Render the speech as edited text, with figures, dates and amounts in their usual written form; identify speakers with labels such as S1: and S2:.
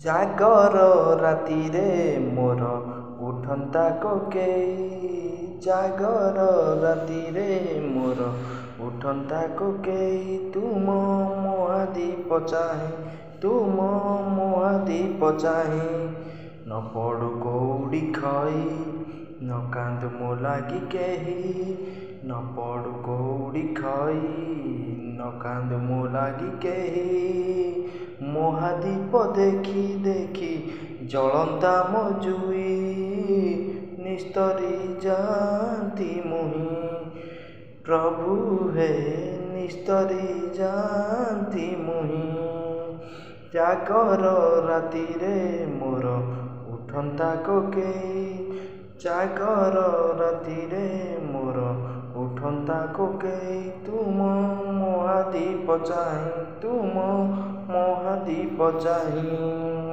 S1: ଜାଗର ରାତିରେ ମୋର ଉଠନ୍ତା କୋକେଇ। ଜାଗର ରାତିରେ ମୋର ଉଠନ୍ତା କୋକେଇ। ତୁମ ମହାଦୀପ ଚାହେଁ, ତୁମ ମହାଦୀପ ଚାହେଁ। ନ ପଡ଼ୁ କଉଡ଼ି ଖଇ, ନ କାନ୍ଦୁ ମୋ ଲାଗି କେହି। ନ ପଡ଼ୁ କଉଡ଼ି ଖଇ, ନ କାନ୍ଦୁ ମୋ ଲାଗି କେହି। ମହାଦୀପ ଦେଖି ଦେଖି ଜଳନ୍ତା ମୋ ଜୁଇ, ନିସ୍ତରି ଯାଆନ୍ତି ମୁହିଁ। ପ୍ରଭୁ ହେ ନିସ୍ତରି ଯାଆନ୍ତି ମୁହିଁ। ଜାଗର ରାତିରେ ମୋର ଉଠନ୍ତା କୋକେଇ। ଜାଗର ରାତିରେ ମୋର ଉଠନ୍ତା କୋକେଇ। ତୁମ ମହାଦୀପ ଚାହେଁ, ତୁମ ମହାଦୀପ ଚାହେଁ।